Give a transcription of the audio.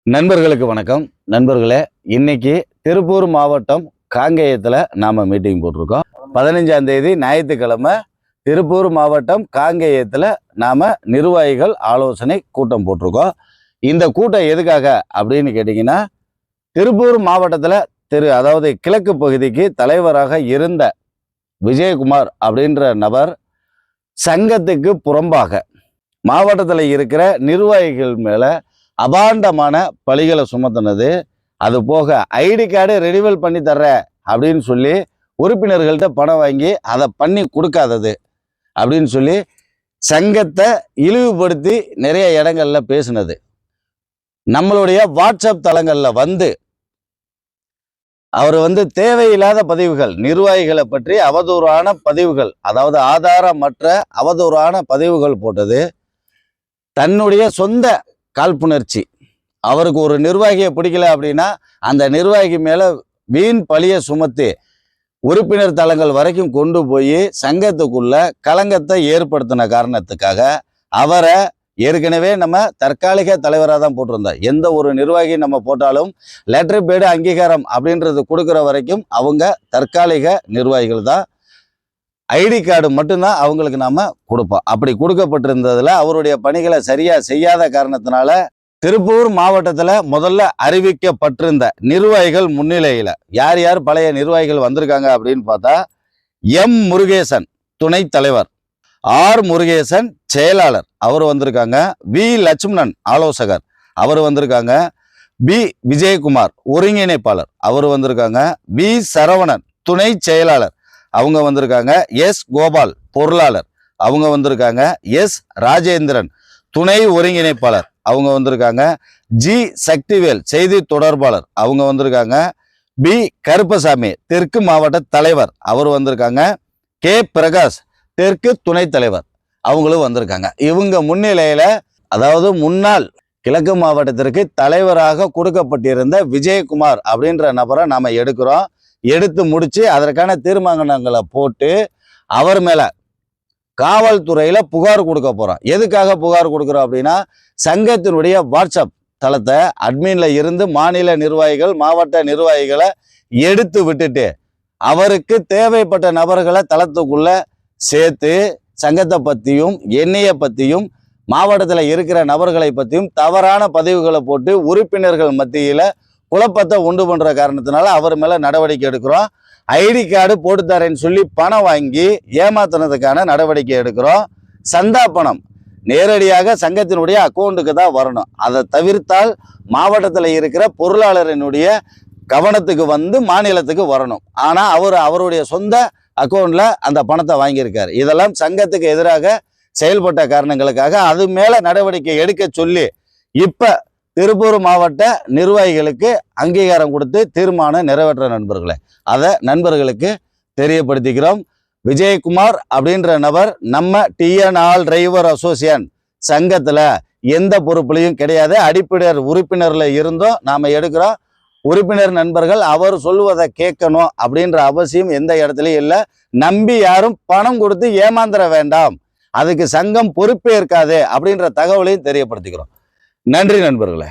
நண்பர்களுக்கு வணக்கம். நண்பர்களே, இன்னைக்கு திருப்பூர் மாவட்டம் காங்கேயத்தில் நாம் மீட்டிங் போட்டிருக்கோம். 15ஆம் தேதி ஞாயிற்றுக்கிழமை திருப்பூர் மாவட்டம் காங்கேயத்தில் நாம் நிர்வாகிகள் ஆலோசனை கூட்டம் போட்டிருக்கோம். இந்த கூட்டம் எதுக்காக அப்படின்னு கேட்டிங்கன்னா, திருப்பூர் மாவட்டத்தில் அதாவது கிழக்கு பகுதிக்கு தலைவராக இருந்த விஜயகுமார் அப்படின்ற நபர் சங்கத்துக்கு புறம்பாக மாவட்டத்தில் இருக்கிற நிர்வாகிகள் மேலே அபாண்டமான பழிகளை சுமத்தினது, அது போக ஐடி கார்டு ரெனிவல் பண்ணி தர்ற அப்படின்னு சொல்லி உறுப்பினர்கள்ட்ட பணம் வாங்கி அதை பண்ணி கொடுக்காதது அப்படின்னு சொல்லி சங்கத்தை இழிவுபடுத்தி நிறைய இடங்கள்ல பேசினது, நம்மளுடைய வாட்ஸ்அப் தளங்களில் அவர் தேவையில்லாத பதிவுகள், நிர்வாகிகளை பற்றி அவதூறான பதிவுகள், அதாவது ஆதாரமற்ற அவதூறான பதிவுகள் போட்டது, தன்னுடைய சொந்த காழ்ப்புணர்ச்சி, அவருக்கு ஒரு நிர்வாகியை பிடிக்கல அப்படின்னா அந்த நிர்வாகி மேல வீண் பழிய சுமத்தி உறுப்பினர் தளங்கள் வரைக்கும் கொண்டு போய் சங்கத்துக்குள்ள களங்கத்தை ஏற்படுத்தின காரணத்துக்காக அவரை ஏற்கனவே நம்ம தற்காலிக தலைவராக தான் போட்டிருந்தோம். எந்த ஒரு நிர்வாகி நம்ம போட்டாலும் லெட்டர் பேடு அங்கீகாரம் அப்படின்றது கொடுக்குற வரைக்கும் அவங்க தற்காலிக நிர்வாகிகள் தான். ஐடி கார்டு மட்டும்தான் அவங்களுக்கு நாம கொடுப்போம். அப்படி கொடுக்கப்பட்டிருந்ததுல அவருடைய பணிகளை சரியா செய்யாத காரணத்தினால திருப்பூர் மாவட்டத்தில் முதல்ல அறிவிக்கப்பட்டிருந்த நிர்வாகிகள் முன்னிலையில யார் யார் பழைய நிர்வாகிகள் வந்திருக்காங்க அப்படின்னு பார்த்தா, எம் முருகேசன் துணைத் தலைவர், ஆர் முருகேசன் செயலாளர் அவர் வந்திருக்காங்க, வி லட்சுமணன் ஆலோசகர் அவர் வந்திருக்காங்க, பி விஜயகுமார் ஒருங்கிணைப்பாளர் அவர் வந்திருக்காங்க, வி சரவணன் துணை செயலாளர் அவங்க வந்திருக்காங்க, எஸ் கோபால் பொருளாளர் அவங்க வந்திருக்காங்க, எஸ் ராஜேந்திரன் துணை ஒருங்கிணைப்பாளர் அவங்க வந்திருக்காங்க, ஜி சக்திவேல் செய்தி தொடர்பாளர் அவங்க வந்திருக்காங்க, பி கருப்பசாமி தெற்கு மாவட்ட தலைவர் அவர் வந்திருக்காங்க, கே பிரகாஷ் தெற்கு துணைத் தலைவர் அவங்களும் வந்திருக்காங்க. இவங்க முன்னிலையில, அதாவது முன்னாள் கிழக்கு மாவட்டத்திற்கு தலைவராக கொடுக்கப்பட்டிருந்த விஜயகுமார் அப்படின்ற நபரை நாம எடுக்கிறோம். எடுத்து முடிச்சு அதற்கான தீர்மானங்களை போட்டு அவர் மேல காவல்துறையில புகார் கொடுக்க போறோம். எதுக்காக புகார் கொடுக்குறோம் அப்படின்னா, சங்கத்தினுடைய வாட்ஸ்அப் தளத்தை அட்மின்ல இருந்து மாநில நிர்வாகிகள் மாவட்ட நிர்வாகிகளை எடுத்து விட்டுட்டு அவருக்கு தேவைப்பட்ட நபர்களை தளத்துக்குள்ள சேர்த்து சங்கத்தை பத்தியும் எண்ணெய பத்தியும் மாவட்டத்தில் இருக்கிற நபர்களை பத்தியும் தவறான பதிவுகளை போட்டு உறுப்பினர்கள் மத்தியில குழப்பத்தை உண்டு பண்ற காரணத்தினால அவர் மேல நடவடிக்கை எடுக்கிறோம். ஐடி கார்டு போட்டு தரேன்னு சொல்லி பணம் வாங்கி ஏமாத்தினதுக்கான நடவடிக்கை எடுக்கிறோம். சந்தா பணம் நேரடியாக சங்கத்தினுடைய அக்கௌண்ட்டுக்கு தான் வரணும். அதை தவிர்த்தால் மாவட்டத்தில் இருக்கிற பொருளாளரினுடைய கவனத்துக்கு மாநிலத்துக்கு வரணும். ஆனா அவருடைய சொந்த அக்கௌண்ட்ல அந்த பணத்தை வாங்கியிருக்காரு. இதெல்லாம் சங்கத்துக்கு எதிராக செயல்பட்ட காரணங்களுக்காக அது மேல நடவடிக்கை எடுக்க சொல்லி இப்ப திருப்பூர் மாவட்ட நிர்வாகிகளுக்கு அங்கீகாரம் கொடுத்து தீர்மானம் நிறைவேற்ற நண்பர்களே, அதை நண்பர்களுக்கு தெரியப்படுத்திக்கிறோம். விஜயகுமார் அப்படின்ற நபர் நம்ம டிஎன்ஆல் டிரைவர் அசோசியேஷன் சங்கத்துல எந்த பொறுப்புலையும் கிடையாது. அடிப்படை உறுப்பினர்ல இருந்தும் நாம எடுக்கிறோம். உறுப்பினர் நண்பர்கள் அவர் சொல்லுவதை கேட்கணும் அப்படின்ற அவசியம் எந்த இடத்துலையும் இல்லை. நம்பி யாரும் பணம் கொடுத்து ஏமாந்துட வேண்டாம், அதுக்கு சங்கம் பொறுப்பே இருக்காது அப்படின்ற தகவலையும் தெரியப்படுத்திக்கிறோம். நன்றி நண்பர்களே.